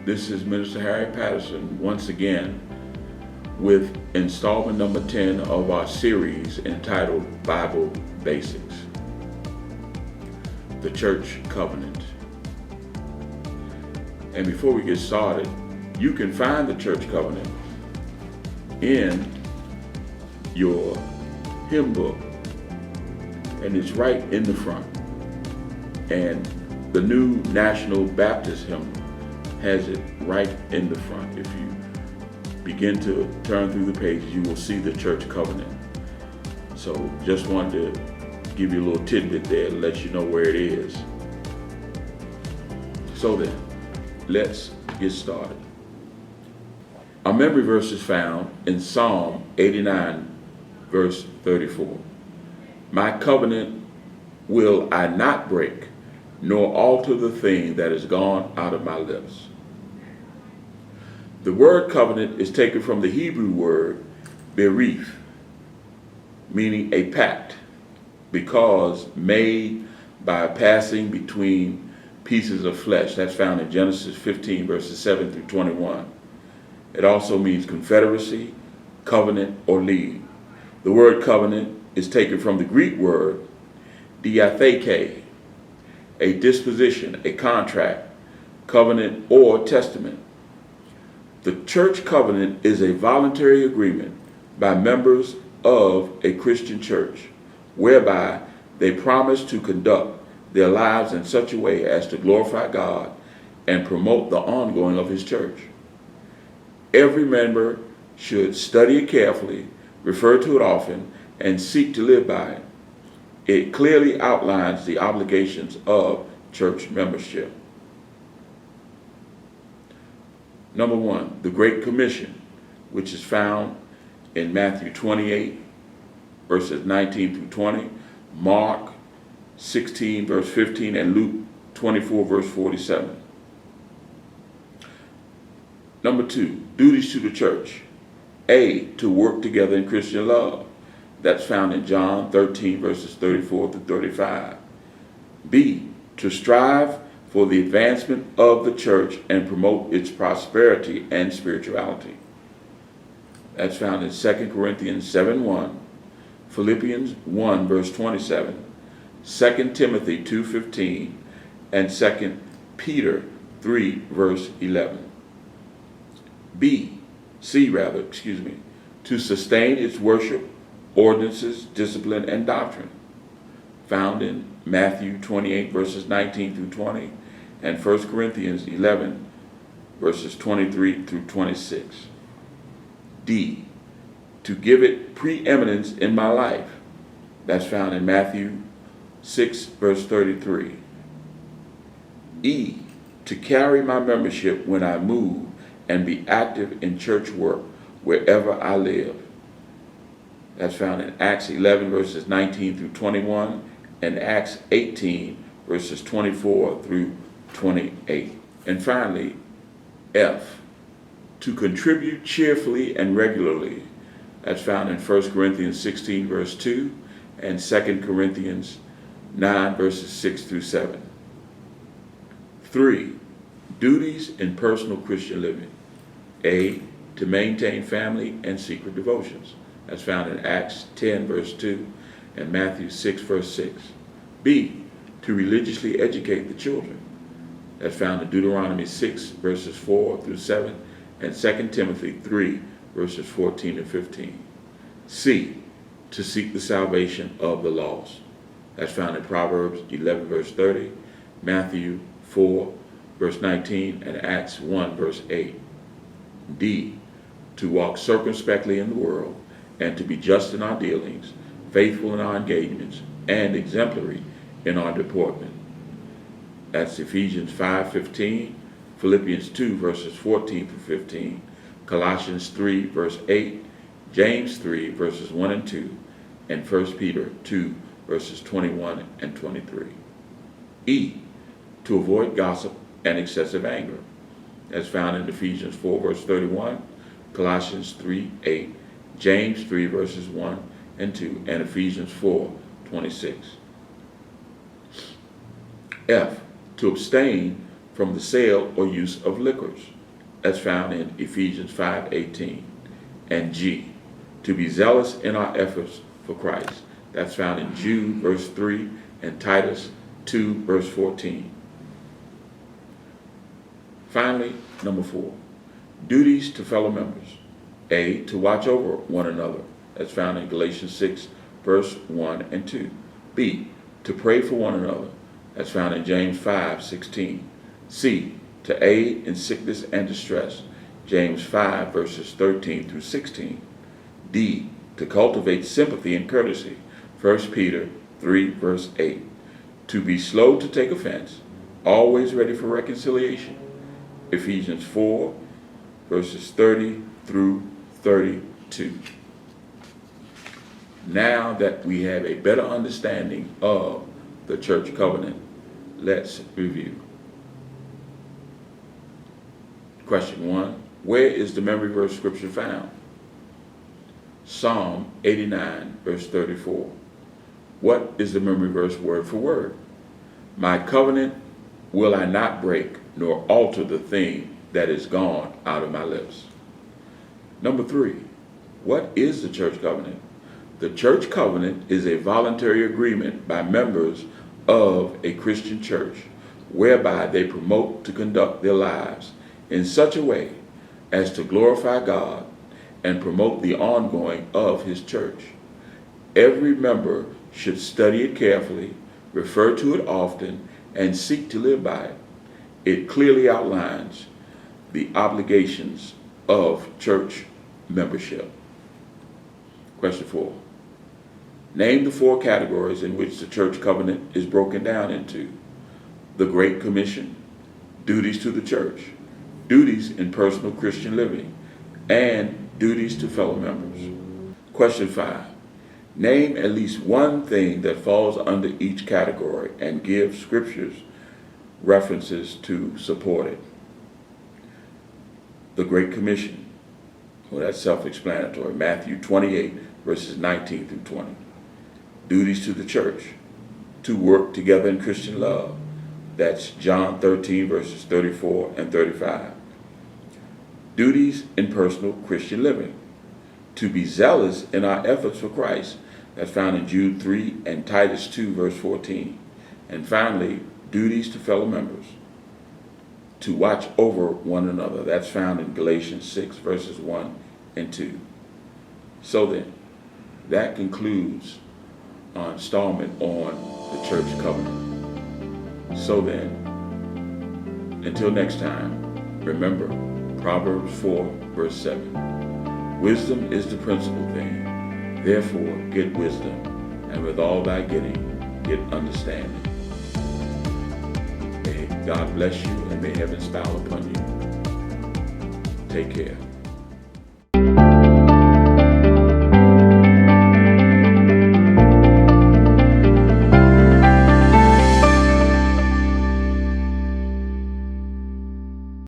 This is Minister Harry Patterson once again with installment number 10 of our series entitled Bible Basics. The Church Covenant. And before we get started, you can find the Church Covenant in your hymn book, and it's right in the front. And the New National Baptist Hymn has it right in the front. If you begin to turn through the pages, you will see the Church Covenant. So just wanted to give you a little tidbit there to let you know where it is. So then, let's get started. Our memory verse is found in Psalm 89, verse 34. My covenant will I not break, nor alter the thing that is gone out of my lips. The word covenant is taken from the Hebrew word berith, meaning a pact, because made by passing between pieces of flesh. That's found in Genesis 15, verses 7 through 21. It also means confederacy, covenant, or league. The word covenant is taken from the Greek word diatheke, a disposition, a contract, covenant, or testament. The church covenant is a voluntary agreement by members of a Christian church, whereby they promise to conduct their lives in such a way as to glorify God and promote the ongoing of His church. Every member should study it carefully, refer to it often, and seek to live by it. It clearly outlines the obligations of church membership. Number one, the Great Commission, which is found in Matthew 28, verses 19 through 20, Mark 16, verse 15, and Luke 24, verse 47. Number two, duties to the church. A, to work together in Christian love. That's found in John 13, verses 34 through 35. B, to strive for the advancement of the church and promote its prosperity and spirituality. That's found in 2 Corinthians 7:1, Philippians 1, verse 27, 2 Timothy 2:15, and 2 Peter 3, verse 11. To sustain its worship, ordinances, discipline, and doctrine, found in Matthew 28, verses 19 through 20, and 1 Corinthians 11, verses 23 through 26. D, to give it preeminence in my life. That's found in Matthew 6, verse 33. E, to carry my membership when I move and be active in church work wherever I live. That's found in Acts 11, verses 19 through 21, and Acts 18, verses 24 through 28. And finally, F, to contribute cheerfully and regularly. That's found in 1 Corinthians 16, verse 2, and 2 Corinthians 9, verses 6 through 7. 3, duties in personal Christian living. A, to maintain family and secret devotions. That's found in Acts 10, verse 2, and Matthew 6, verse 6. B, to religiously educate the children. That's found in Deuteronomy 6, verses 4 through 7, and 2 Timothy 3, verses 14 and 15. C, to seek the salvation of the lost. That's found in Proverbs 11, verse 30, Matthew 4, verse 19, and Acts 1, verse 8. D, to walk circumspectly in the world, and to be just in our dealings, faithful in our engagements, and exemplary in our deportment. That's Ephesians 5:15, Philippians 2, verses 14 through 15, Colossians 3, verse 8, James 3, verses 1 and 2, and 1 Peter 2, verses 21 and 23. E, to avoid gossip and excessive anger. That's found in Ephesians 4, verse 31, Colossians 3, 8, James 3, verses 1 and 2, and Ephesians 4, 26. F, to abstain from the sale or use of liquors. That's found in Ephesians 5:18. And G, to be zealous in our efforts for Christ. That's found in Jude verse 3 and Titus 2 verse 14. Finally, number 4, duties to fellow members. A, to watch over one another. That's found in Galatians 6 verse 1 and 2. B, to pray for one another. That's found in James 5:16. C, to aid in sickness and distress. James 5 verses 13 through 16. D, to cultivate sympathy and courtesy. 1 Peter 3 verse 8. To be slow to take offense, always ready for reconciliation. Ephesians 4 verses 30 through 32. Now that we have a better understanding of the church covenant, let's review. Question 1. Where is the memory verse scripture found? Psalm 89 verse 34. What is the memory verse word for word? My covenant will I not break, nor alter the thing that is gone out of my lips. Number 3. What is the church covenant? The church covenant is a voluntary agreement by members of a Christian church whereby they promote to conduct their lives in such a way as to glorify God and promote the ongoing of his church. Every member should study it carefully, refer to it often, and seek to live by it. It clearly outlines the obligations of church membership. Question 4. Name the 4 categories in which the church covenant is broken down into: the Great Commission, duties to the church, duties in personal Christian living, and duties to fellow members. Question 5. Name at least one thing that falls under each category and give scriptures references to support it. The Great Commission. Well, that's self-explanatory. Matthew 28 verses 19 through 20. Duties to the church. To work together in Christian love. That's John 13 verses 34 and 35. Duties in personal Christian living. To be zealous in our efforts for Christ. That's found in Jude 3 and Titus 2 verse 14. And finally, duties to fellow members. To watch over one another. That's found in Galatians 6 verses 1 and 2. So then, that concludes our installment on the church covenant. So then, until next time, remember Proverbs 4 verse 7. Wisdom is the principal thing. Therefore, get wisdom, and with all thy getting, get understanding. May God bless you, and may heaven smile upon you. Take care.